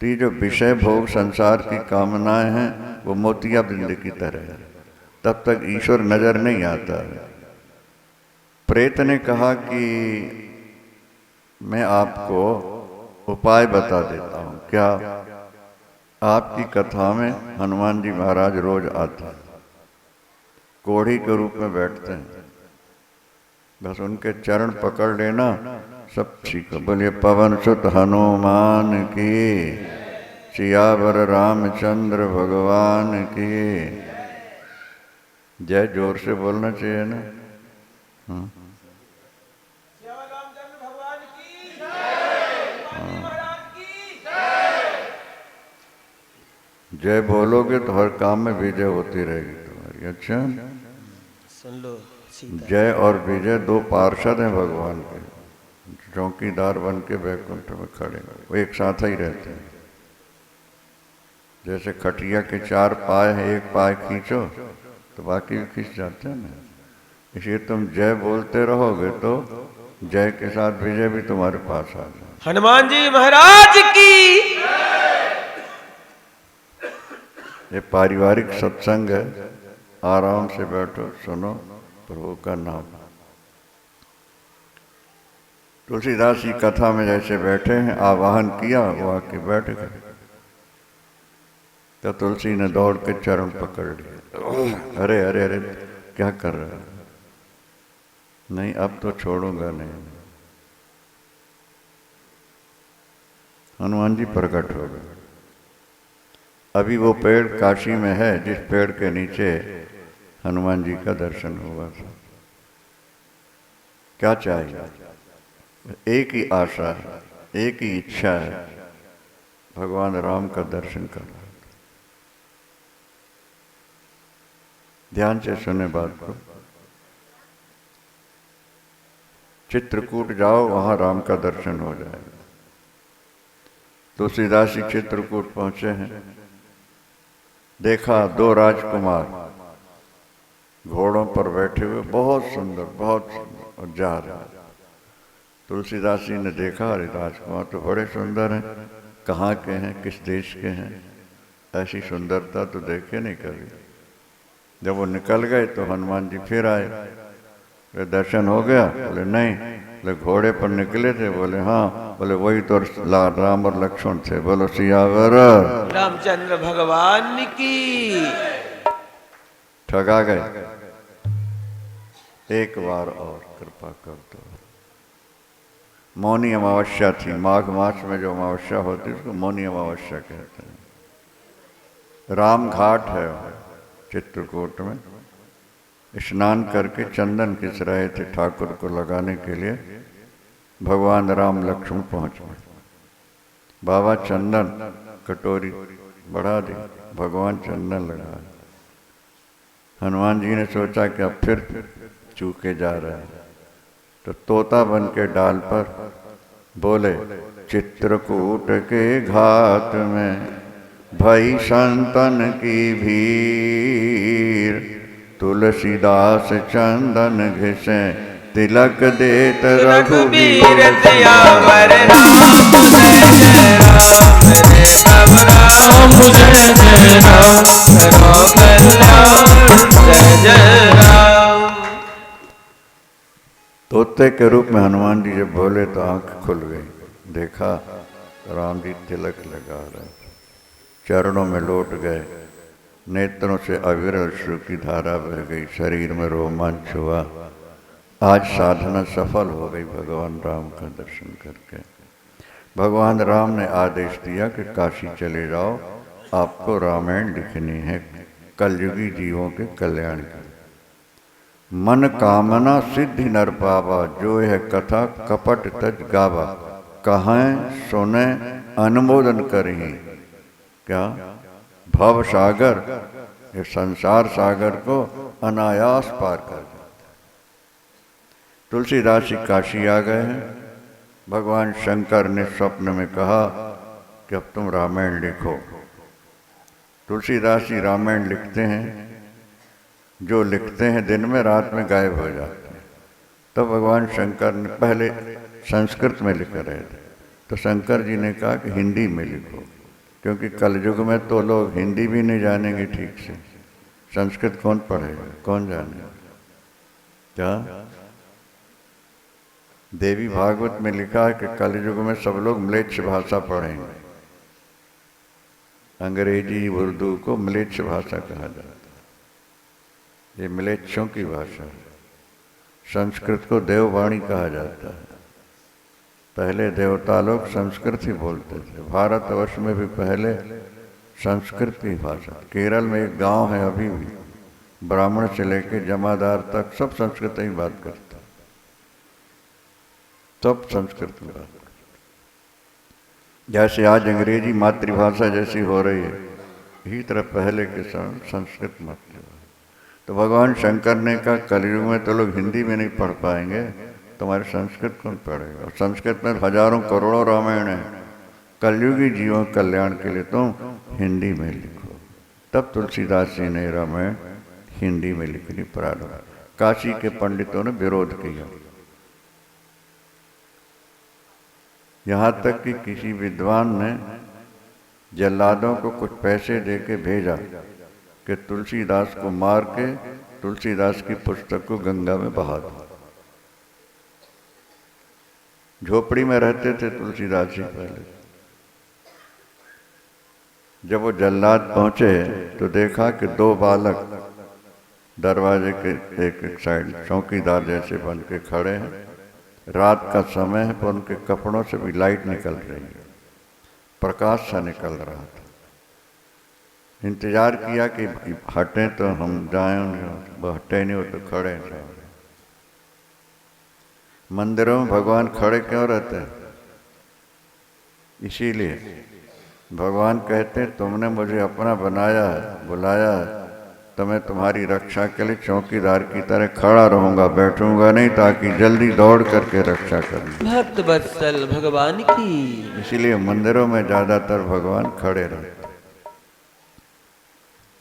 तो ये जो विषय भोग संसार की कामनाएं हैं वो मोतियाबिंद की तरह है, तब तक ईश्वर नजर नहीं आता है। प्रेत ने कहा कि मैं आपको उपाय बता देता हूँ, क्या? आपकी कथा में हनुमान जी महाराज रोज आते हैं, कोढ़ी के रूप में बैठते हैं, बस उनके चरण पकड़ लेना, सब ठीक है। बोलिए पवन सुत हनुमान की, सियावर रामचंद्र भगवान की जय। जोर से बोलना चाहिए ना। जय बोलोगे तो हर काम में विजय होती रहेगी तुम्हारी। अच्छा सुन लो सीता। जय और विजय 2 पार्षद हैं भगवान के, चौकीदार बन के वैकुंठ में खड़े, वो एक साथ ही रहते हैं। जैसे खटिया के 4 पाए हैं, एक पाए खींचो तो बाकी भी खींच जाते हैं ना। इसलिए तुम जय बोलते रहोगे तो जय के साथ विजय भी तुम्हारे पास आ जाए। हनुमान जी महाराज की। ये पारिवारिक सत्संग है, आराम से बैठो, सुनो प्रभु का नाम। तुलसीदास जी कथा में जैसे बैठे हैं, आवाहन किया, वो आके बैठ गए, तो तुलसी ने दौड़ के चरण पकड़ लिए। अरे अरे अरे क्या कर रहा है? नहीं अब तो छोड़ूंगा नहीं। हनुमान जी प्रकट हो गए। अभी वो पेड़ काशी में है जिस पेड़ के नीचे हनुमान जी का दर्शन हुआ था। क्या चाहिए? एक ही आशा है, एक ही इच्छा है, भगवान राम का दर्शन करना। ध्यान से सुने बात को। चित्रकूट जाओ, वहां राम का दर्शन हो जाएगा। तुलसीदास जी चित्रकूट पहुंचे हैं, देखा 2 राजकुमार घोड़ों पर बैठे हुए, बहुत सुंदर, बहुत सुंदर, और जा रहे। तुलसीदास जी ने देखा, अरे राजकुमार तो बड़े सुंदर हैं, कहाँ के हैं, किस देश के हैं, ऐसी सुंदरता तो देखे नहीं कभी। जब वो निकल गए तो हनुमान जी फिर आए, बोले दर्शन हो गया? बोले नहीं। बोले घोड़े पर निकले थे? बोले हाँ। बोले वही तो राम और लक्ष्मण थे। बोलो सियावर रामचंद्र भगवान की। ठगा गए। एक बार और कृपा कर दो। मौनी अमावस्या थी, माघ मास में जो अमावस्या होती है उसको मौनी अमावस्या कहते हैं। राम घाट है चित्रकूट में। स्नान करके चंदन घिस रहे थे ठाकुर को लगाने के लिए। भगवान राम लक्ष्मण पहुंच गए। बाबा चंदन कटोरी बढ़ा दी, भगवान चंदन लगा। हनुमान जी ने सोचा कि अब फिर चूके जा रहे हैं, तो तोता बन के डाल पर बोले, चित्रकूट के घाट में भई संतन की भीड़, तुलसीदास चंदन घिसे तिलक देत रघुबीर। सियावर राम जय जय राम, रे सब राम जय जय राम, करो कल्याण जय जय राम। कुत्ते के रूप में हनुमान जी जब बोले तो आंख खुल गई, देखा राम जी तिलक लगा रहे, चरणों में लौट गए, नेत्रों से अविरल अश्रु की धारा बह गई, शरीर में रोमांच हुआ। आज साधना सफल हो गई भगवान राम का दर्शन करके। भगवान राम ने आदेश दिया कि काशी चले जाओ, आपको रामायण लिखनी है कलयुगी जीवों के कल्याण की। मन कामना सिद्धि नर पावा, जो है कथा कपट तज गावा, कहें सुने अनुमोदन करही। क्या भव सागर, ये संसार सागर को अनायास पार कर जाता। तुलसीदास जी काशी आ गए हैं। भगवान शंकर ने स्वप्न में कहा कि अब तुम रामायण लिखो। तुलसीदास जी रामायण लिखते हैं, जो लिखते हैं दिन में, रात में गायब हो जाते हैं। तो भगवान शंकर ने पहले संस्कृत में लिख रहे थे, तो शंकर जी ने कहा कि हिंदी में लिखो, क्योंकि कलयुग में तो लोग हिंदी भी नहीं जानेंगे ठीक से, संस्कृत कौन पढ़ेगा, कौन जानेगा। क्या देवी भागवत में लिखा है कि कलयुग में सब लोग म्लेच्छ भाषा पढ़ेंगे। अंग्रेजी उर्दू को म्लेच्छ भाषा कहा जाता है, ये म्लेच्छों की भाषा है। संस्कृत को देववाणी कहा जाता है। पहले देवता लोग संस्कृत ही बोलते थे। भारतवर्ष में भी पहले संस्कृत की भाषा। केरल में एक गांव है अभी भी, ब्राह्मण से लेकर जमादार तक सब संस्कृत ही बात करते, सब संस्कृत में बात करते। जैसे आज अंग्रेजी मातृभाषा जैसी हो रही है, इसी तरह पहले के समय संस्कृत मातृभाषा। तो भगवान शंकर ने कहा कलयुग में तो लोग हिंदी में नहीं पढ़ पाएंगे, तुम्हारे संस्कृत कौन पढ़ेगा। संस्कृत में हजारों करोड़ों रामायण है, कलयुगी जीवों कल्याण के लिए तुम हिंदी में लिखो। तब तुलसीदास जी ने रामायण हिंदी में लिखनी प्रारंभ। काशी के पंडितों ने विरोध किया, यहाँ तक कि किसी विद्वान ने जल्लादों को कुछ पैसे देके भेजा कि तुलसीदास को मार के तुलसीदास की पुस्तक को गंगा में बहा दो। झोपड़ी में रहते थे तुलसीदास जी पहले। जब वो जल्लाद पहुंचे तो देखा कि दो बालक दरवाजे के एक साइड चौकीदार जैसे बन के खड़े हैं। रात का समय है पर उनके कपड़ों से भी लाइट निकल रही है, प्रकाश सा निकल रहा था। इंतजार किया कि हटें तो हम जाएं, वो हटे नहीं, वो तो खड़े हैं। मंदिरों में भगवान खड़े क्यों रहते हैं? इसीलिए भगवान कहते हैं तुमने मुझे अपना बनाया है, बुलाया है, तो मैं तुम्हारी रक्षा के लिए चौकीदार की तरह खड़ा रहूंगा, बैठूंगा नहीं, ताकि जल्दी दौड़ करके रक्षा करूं। भक्त वत्सल भगवान की। इसीलिए मंदिरों में ज्यादातर भगवान खड़े रहते।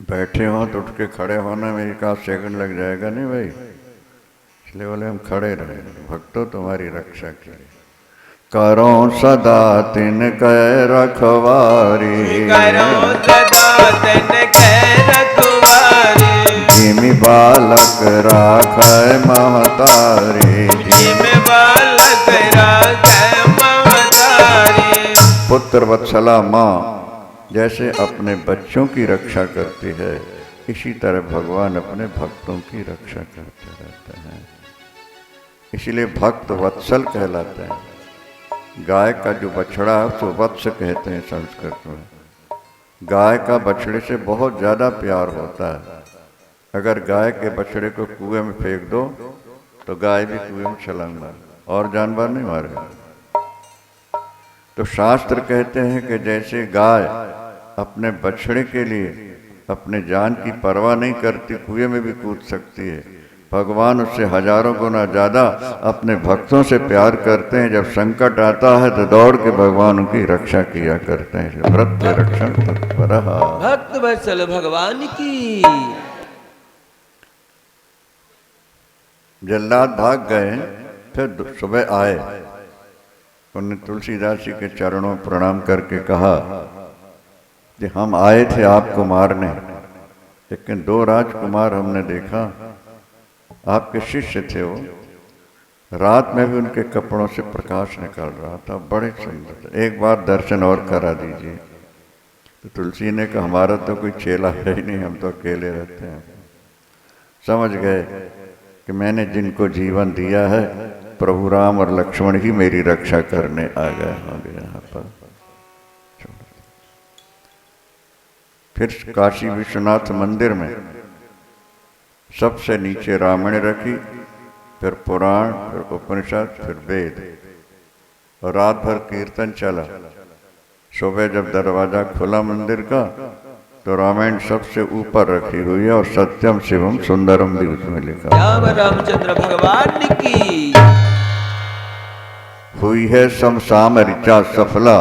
बैठे हो तो उठ के खड़े होने में एक आध सेकंड लग जाएगा नहीं भाई, इसलिए बोले हम खड़े रहे। भक्तों तुम्हारी रक्षा के लिए करो सदा तिन कह रखवारी, करो सदा तिन कह रखवारी, जिमि बालक राख महतारी, जिमि बालक राख महतारी। पुत्र वत्सला माँ जैसे अपने बच्चों की रक्षा करती है, इसी तरह भगवान अपने भक्तों की रक्षा करते रहते हैं। इसलिए भक्त वत्सल कहलाते हैं। गाय का जो बछड़ा है उसको वत्स कहते हैं संस्कृत में। गाय का बछड़े से बहुत ज़्यादा प्यार होता है। अगर गाय के बछड़े को कुएं में फेंक दो तो गाय भी कुएं में छलांग मारे, और जानवर नहीं मारेगा। तो शास्त्र कहते हैं कि जैसे गाय अपने बछड़े के लिए अपने जान की परवाह नहीं करती, कुएं में भी कूद सकती है, भगवान उससे हजारों गुना ज़्यादा अपने भक्तों से प्यार करते हैं। जब संकट आता है तो दौड़ के भगवान उनकी रक्षा किया करते हैं। व्रत रक्षण तत्पर भक्त वत्सल भगवान की। जल्लाद भाग गए, फिर सुबह आए, उन्होंने तुलसीदास जी के चरणों प्रणाम करके कहा कि हम आए थे आपको मारने, लेकिन दो राजकुमार हमने देखा, आपके शिष्य थे वो, रात में भी उनके कपड़ों से प्रकाश निकल रहा था, बड़े सुंदर। एक बार दर्शन और करा दीजिए। तो तुलसी ने कहा हमारा तो कोई चेला है ही नहीं, हम तो अकेले रहते हैं। समझ गए कि मैंने जिनको जीवन दिया है प्रभु राम और लक्ष्मण ही मेरी रक्षा करने आ गए होंगे यहाँ पर। फिर काशी विश्वनाथ मंदिर में सबसे नीचे रामायण रखी, फिर पुराण, फिर उपनिषद, फिर वेद, और रात भर कीर्तन चला। सुबह जब दरवाजा खुला मंदिर का तो रामायण सबसे ऊपर रखी हुई है और सत्यम शिवम सुंदरम भी उसमें लिखा। राम रामचंद्र भगवान की हुई है समसाम ऋचा सफला।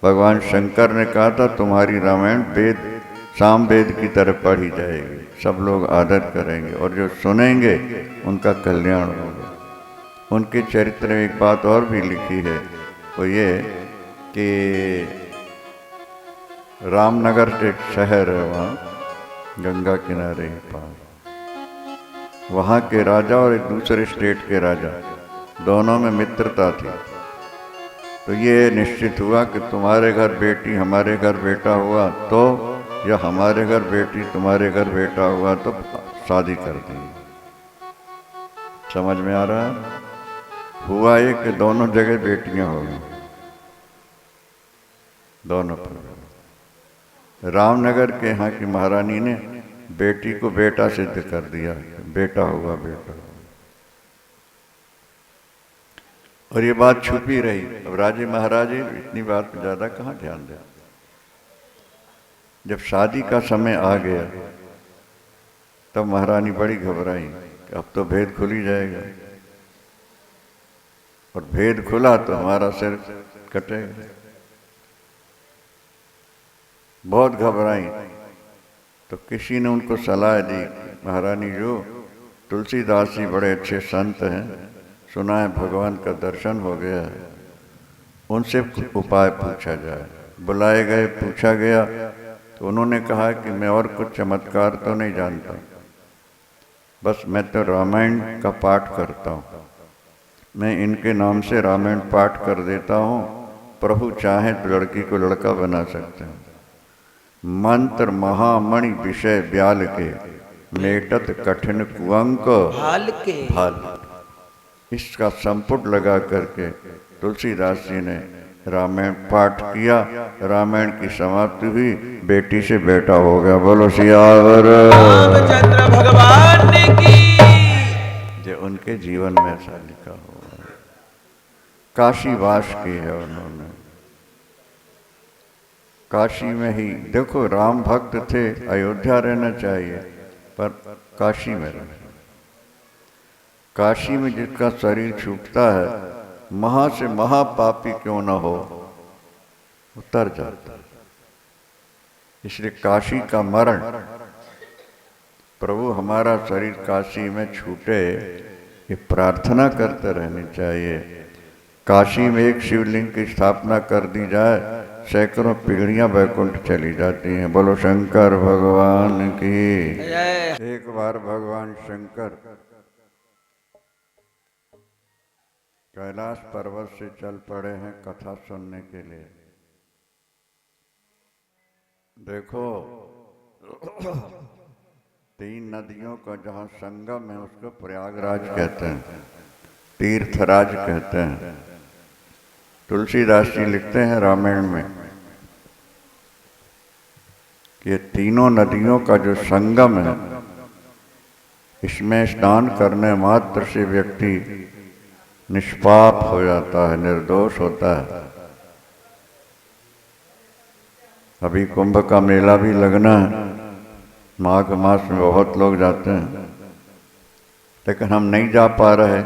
भगवान शंकर ने कहा था तुम्हारी रामायण वेद साम वेद की तरह पढ़ी जाएगी, सब लोग आदर करेंगे और जो सुनेंगे उनका कल्याण होगा। उनके चरित्र में एक बात और भी लिखी है, वो ये कि रामनगर एक शहर है, वहाँ गंगा किनारे ही पास, वहाँ के राजा और एक दूसरे स्टेट के राजा दोनों में मित्रता थी। तो ये निश्चित हुआ कि तुम्हारे घर बेटी हमारे घर बेटा हुआ तो, या हमारे घर बेटी तुम्हारे घर बेटा हुआ तो शादी कर दी। समझ में आ रहा है? हुआ ये कि दोनों जगह बेटियां हो गई, दोनों पर। रामनगर के यहाँ की महारानी ने बेटी को बेटा सिद्ध कर दिया, बेटा हुआ बेटा। और ये बात छुपी रही। अब राजे महाराजे इतनी बात पे ज्यादा कहाँ ध्यान दें। जब शादी का समय आ गया तब महारानी बड़ी घबराई कि अब तो भेद खुल ही जाएगा, और भेद खुला तो हमारा सिर कटेगा। बहुत घबराई तो किसी ने उनको सलाह दी, महारानी जो तुलसीदास जी बड़े अच्छे संत हैं, सुना है भगवान का दर्शन हो गया है, उनसे उपाय पूछा जाए। बुलाए गए, पूछा गया तो उन्होंने कहा कि मैं और कुछ चमत्कार तो नहीं जानता, बस मैं तो रामायण का पाठ करता हूँ, मैं इनके नाम से रामायण पाठ कर देता हूँ, प्रभु चाहे तो लड़की को लड़का बना सकते हैं। मंत्र महामणि विषय ब्याल के, मेटत कठिन कुअंक भाल। इसका संपुट लगा करके तुलसीदास जी ने रामायण पाठ किया। रामायण की समाप्ति हुई, बेटी से बेटा हो गया। बोलो सियावर रामचंद्र भगवान की। जो उनके जीवन में ऐसा लिखा हुआ है। काशी वास की है उन्होंने, काशी में ही। देखो राम भक्त थे, अयोध्या रहना चाहिए पर काशी में रहे। काशी में जिसका शरीर छूटता है, महा से महापापी क्यों न हो, उतर जाता है। इसलिए काशी का मरण, प्रभु हमारा शरीर काशी में छूटे, ये प्रार्थना करते रहनी चाहिए। काशी में एक शिवलिंग की स्थापना कर दी जाए, सैकड़ों पीढ़ियां वैकुंठ चली जाती हैं। बोलो शंकर भगवान की। एक बार भगवान शंकर कैलाश पर्वत से चल पड़े हैं कथा सुनने के लिए। देखो 3 नदियों का जहाँ संगम है उसको प्रयागराज कहते हैं, तीर्थराज कहते हैं। तुलसीदास जी लिखते हैं रामायण में कि ये तीनों नदियों का जो संगम है, इसमें स्नान करने मात्र से व्यक्ति निष्पाप हो जाता है, निर्दोष होता है। अभी कुंभ का मेला भी लगना है, माघ मास में बहुत लोग जाते हैं, लेकिन हम नहीं जा पा रहे।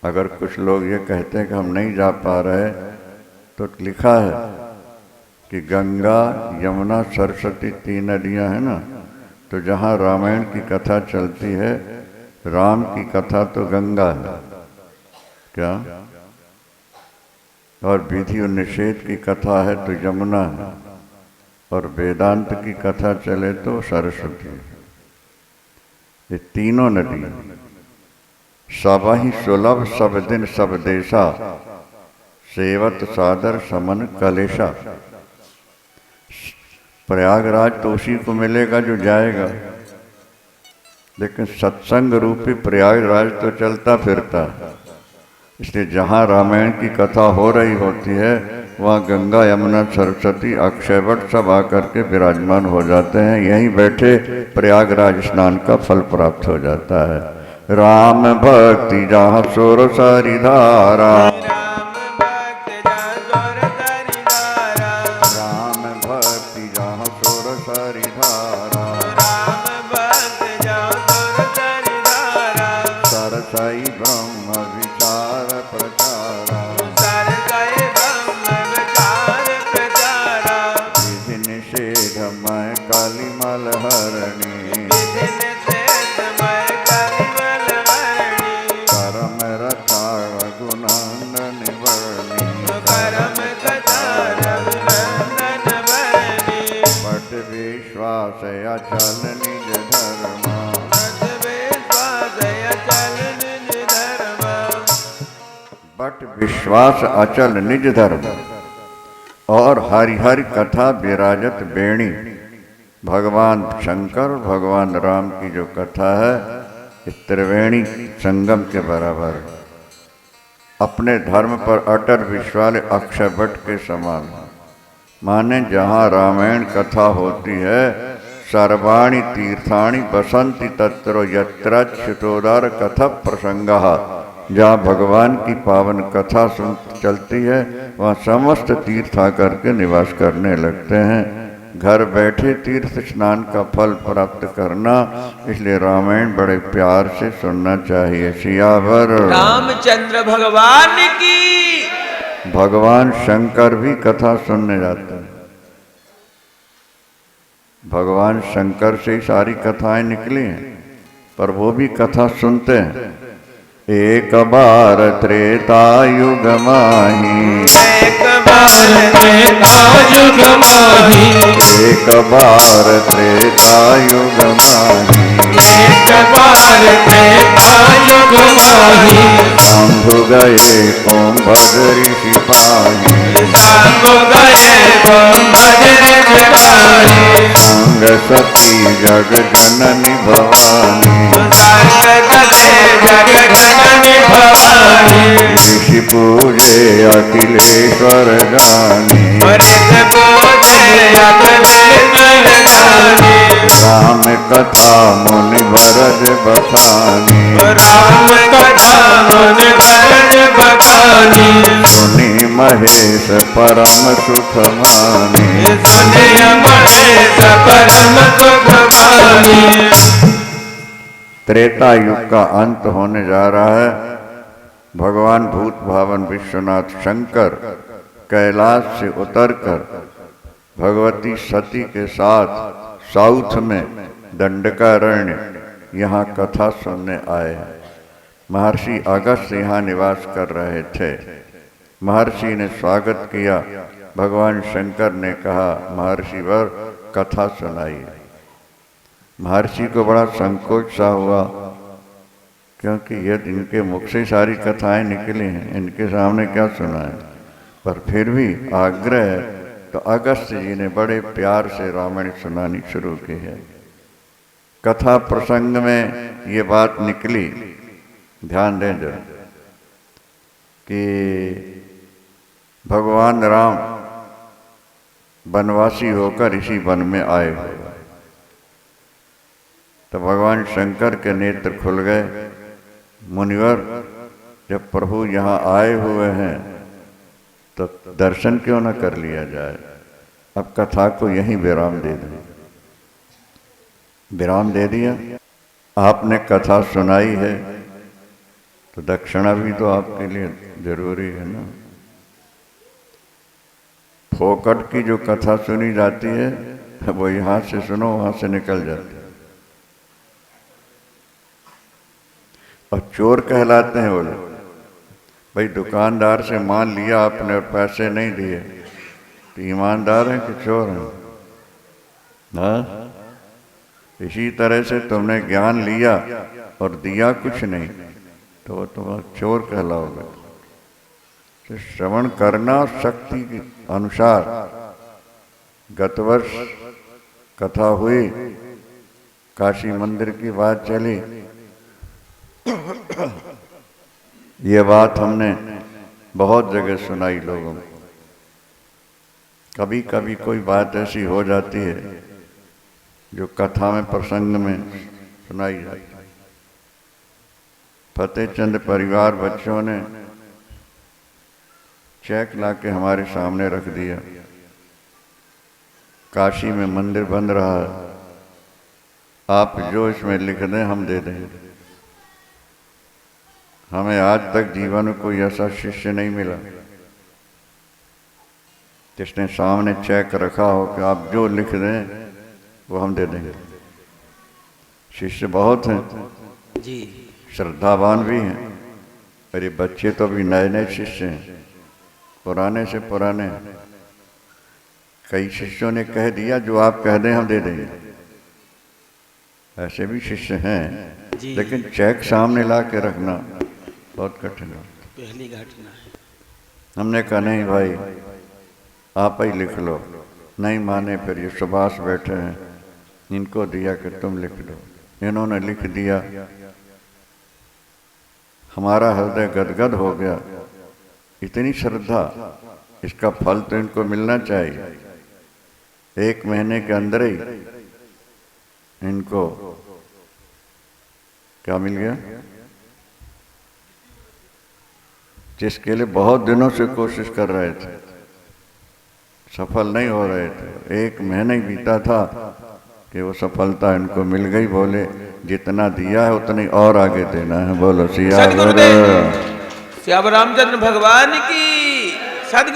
अगर कुछ लोग ये कहते हैं कि हम नहीं जा पा रहे, तो लिखा है कि गंगा यमुना सरस्वती 3 नदियां हैं ना, तो जहाँ रामायण की कथा चलती है, राम की कथा तो गंगा है क्या, और विधि और निषेध की कथा है तो यमुना है, और वेदांत की कथा चले तो सरस्वती है। ये तीनों नदी सबहि सुलभ सब दिन सब देशा, सेवत सादर समन कलेशा। प्रयागराज तो उसी को मिलेगा जो जाएगा, लेकिन सत्संग रूपी प्रयागराज तो चलता फिरता है। इसलिए जहाँ रामायण की कथा हो रही होती है वहाँ गंगा यमुना सरस्वती अक्षयवट सब आकर के विराजमान हो जाते हैं। यहीं बैठे प्रयागराज स्नान का फल प्राप्त हो जाता है। राम भक्ति जहाँ सोर सारी धारा, राम भक्ति जहाँ सोर सारी धारा, सरसाई ब्रह्म विचार प्रचारा, विधि निषेध मैं काली मलहरणी, करम रथा रघुनंदन वर्णी, बट विश्वास अचल निज धर्मा, बट विश्वास अचल निज धर्म। और हरिहर कथा विराजत बेणी, भगवान शंकर भगवान राम की जो कथा है इस त्रिवेणी संगम के बराबर है। अपने धर्म पर अटल विश्वास अक्षय वट के समान। माने जहाँ रामायण कथा होती है, सर्वाणि तीर्थानि बसंति तत्र यत्रच्युतोदर कथा प्रसंगः। जहाँ भगवान की पावन कथा सुन चलती है वहाँ समस्त तीर्थ आकर के निवास करने लगते हैं। घर बैठे तीर्थ स्नान का फल प्राप्त करना, इसलिए रामायण बड़े प्यार से सुनना चाहिए। सियावर रामचंद्र भगवान की। भगवान शंकर भी कथा सुनने जाते हैं। भगवान शंकर से ही सारी कथाएं निकली हैं, पर वो भी कथा सुनते हैं। एक बार त्रेता युग माही, एक बार त्रेता युग माही, एक बार त्रेता युग माही, एक बार त्रेता युग माही, शंभु गए कुंभज ऋषि पाही, शंभु गए कुंभज ऋषि पाही, संग सती जग जननी भवानी, संग सती जग जननी भवानी, ऋषि पूजे अखिलेश्वर जानी, ऋषि पूजे अखिलेश्वर जानी, राम कथा मुनि भरज बखानी, राम कथा मुनि भरज बखानी, सुनी महेश परम सुख मानी, सुनि महेश परम सुख मानी। त्रेता युग का अंत होने जा रहा है। भगवान भूत भावन विश्वनाथ शंकर कैलाश से उतरकर भगवती सती के साथ साउथ में दंडकारण्य यहाँ कथा सुनने आए हैं। महर्षि अगस्त्य यहाँ निवास कर रहे थे। महर्षि ने स्वागत किया। भगवान शंकर ने कहा, महर्षि वर कथा सुनाइए। महर्षि को बड़ा संकोच सा हुआ, क्योंकि यदि इनके मुख से सारी कथाएं निकली हैं, इनके सामने क्या सुनाए। पर फिर भी आग्रह है तो अगस्त्य जी ने बड़े प्यार से रामायण सुनानी शुरू की है। कथा प्रसंग में ये बात निकली, ध्यान दें जरा, कि भगवान राम वनवासी होकर इसी वन में आए हुए। तो भगवान शंकर के नेत्र खुल गए। मुनिवर, जब प्रभु यहाँ आए हुए हैं तो दर्शन क्यों न कर लिया जाए। अब कथा को यहीं विराम दे दें। विराम दे दिया। आपने कथा सुनाई है तो दक्षिणा भी तो आपके लिए जरूरी है ना। फोकट की जो कथा सुनी जाती है वो यहाँ से सुनो, वहाँ से निकल जाती है। और चोर कहलाते हैं वो लोग। भाई दुकानदार से मान लिया आपने और पैसे नहीं दिए तो ईमानदार हैं कि चोर हैं? हाँ, इसी तरह से तुमने ज्ञान लिया और दिया कुछ नहीं तो वो तो चोर कहलाओगे। तो श्रवण करना शक्ति के अनुसार। गत वर्ष कथा हुई, काशी मंदिर की बात चली। ये बात हमने बहुत जगह सुनाई लोगों को। कभी कभी कोई बात ऐसी हो जाती है जो कथा में प्रसंग में सुनाई जाती है। फतेहचंद परिवार बच्चों ने चेक लाके हमारे सामने रख दिया। काशी में मंदिर बन रहा है, आप जो इसमें लिख दें हम दे देंगे। हमें आज तक जीवन में कोई ऐसा शिष्य नहीं मिला जिसने सामने चेक रखा हो कि आप जो लिख दें वो हम दे देंगे। शिष्य बहुत हैं जी, श्रद्धावान भी हैं, पर ये बच्चे तो अभी नए नए शिष्य हैं, पुराने से पुराने। कई शिष्यों ने कह दिया जो आप कह दें हम दे देंगे। ऐसे भी शिष्य हैं, लेकिन चेक सामने ला के रखना बहुत कठिन है। पहली घटना है। हमने कहा नहीं भाई आप ही लिख लो। नहीं माने, फिर ये सुभाष बैठे हैं, इनको दिया कि तुम लिख दो। इन्होंने लिख दिया। हमारा हृदय गदगद हो गया। इतनी श्रद्धा, इसका फल तो इनको मिलना चाहिए। 1 महीने के अंदर ही इनको क्या मिल गया, जिसके लिए बहुत दिनों से कोशिश कर रहे थे, सफल नहीं हो रहे थे। 1 महीना ही बीता था कि वो सफलता इनको मिल गई। बोले जितना दिया है उतनी और आगे देना है। बोलो सियावर श्याम रामचंद्र भगवान की सद्गुरु।